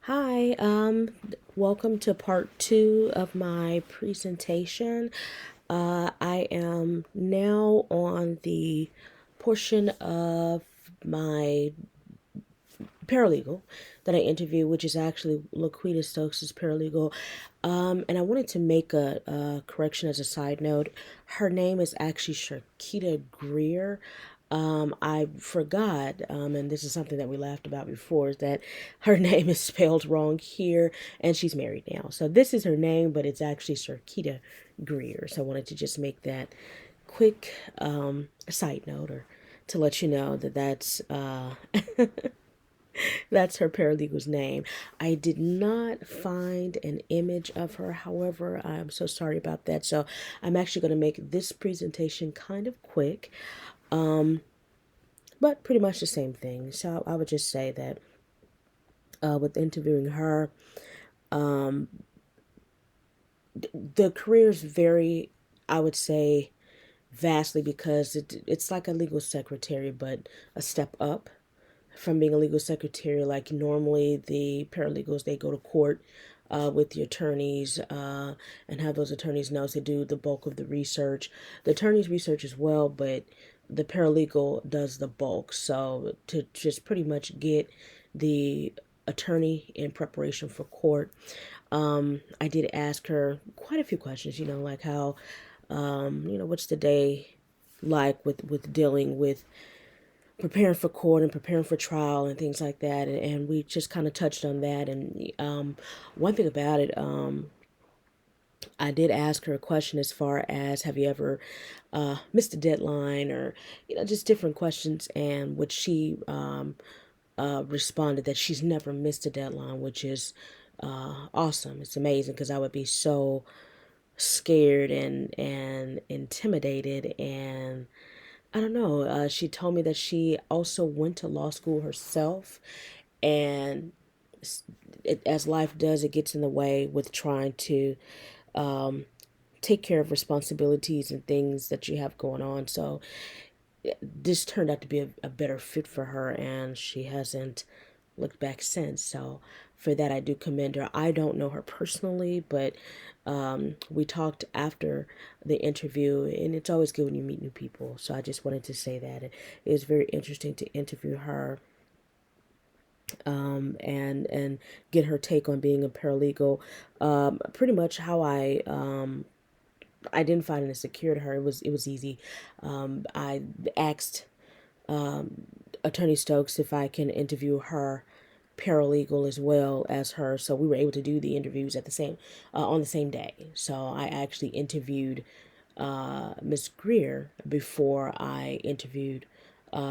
Hi, welcome to part two of my presentation. I am now on the portion of my paralegal that I interview, which is actually Laquita Stokes' paralegal. And I wanted to make a correction as a side note. Her name is actually Sharkita Greer. I forgot, and this is something that we laughed about before, is that her name is spelled wrong here, and she's married now. So this is her name, but it's actually Sharkita Greer. So I wanted to just make that quick side note, or to let you know that that's her paralegal's name. I did not find an image of her, however, I'm so sorry about that. So I'm actually going to make this presentation kind of quick, but pretty much the same thing. So I would just say that with interviewing her, the careers vary, I would say, vastly because it's like a legal secretary, but a step up from being a legal secretary. Like normally the paralegals, they go to court with the attorneys and have those attorneys notes. They do the bulk of the research. The attorneys research as well, but the paralegal does the bulk. So to just pretty much get the attorney in preparation for court, I did ask her quite a few questions, like how, what's the day like with dealing with preparing for court and preparing for trial and things like that. And we just kind of touched on that. And one thing about it, I did ask her a question as far as have you ever missed a deadline, or just different questions, and which she responded that she's never missed a deadline, which is awesome. It's amazing because I would be so scared and intimidated, and I don't know. She told me that she also went to law school herself, and as life does, it gets in the way with trying to take care of responsibilities and things that you have going on. So this turned out to be a better fit for her, and she hasn't looked back since. So for that, I do commend her. I don't know her personally, but we talked after the interview, and it's always good when you meet new people. So I just wanted to say that it was very interesting to interview her, and get her take on being a paralegal. Pretty much how I identified and secured her. It was easy. I asked Attorney Stokes if I can interview her paralegal as well as her, so we were able to do the interviews at the same on the same day. So I actually interviewed Miss Greer before I interviewed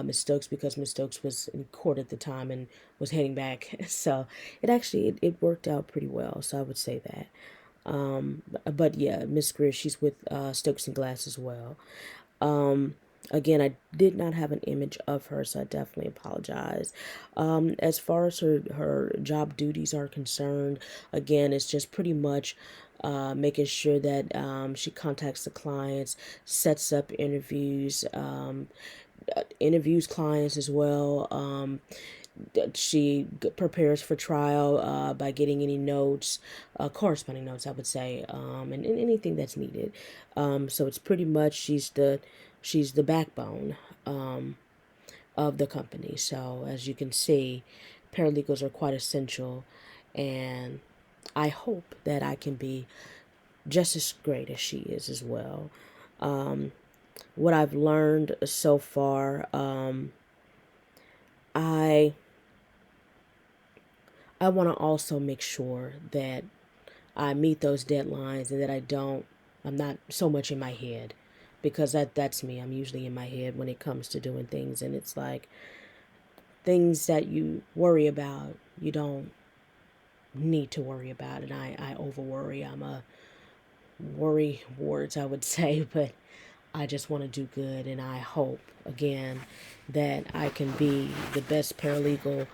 Miss Stokes, because Miss Stokes was in court at the time and was heading back. So it worked out pretty well. So I would say that. But yeah, Miss Greer, she's with Stokes and Glass as well. Again, I did not have an image of her, so I definitely apologize. As far as her job duties are concerned, again, it's just pretty much making sure that she contacts the clients, sets up interviews, interviews clients as well. She prepares for trial by getting any notes, corresponding notes, I would say, and anything that's needed. So it's pretty much she's the backbone of the company. So as you can see, paralegals are quite essential, and I hope that I can be just as great as she is as well. What I've learned so far, I I want to also make sure that I meet those deadlines, and that I'm not so much in my head, because that's me. I'm usually in my head when it comes to doing things, and it's like things that you worry about, you don't need to worry about, and I over worry. I'm a worry wards, I would say, but I just want to do good, and I hope again that I can be the best paralegal,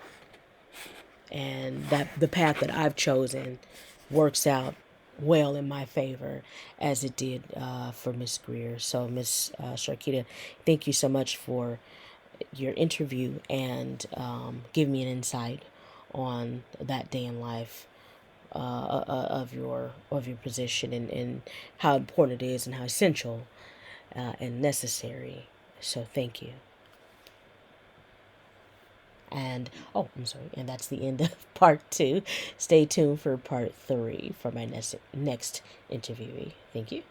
and that the path that I've chosen works out well in my favor, as it did for Miss Greer. So, Miss Sharkita, thank you so much for your interview, and give me an insight on that day in life of your position, and how important it is and how essential and necessary. So thank you. And oh, I'm sorry, and that's the end of part two. Stay tuned for part three for my next interviewee. Thank you.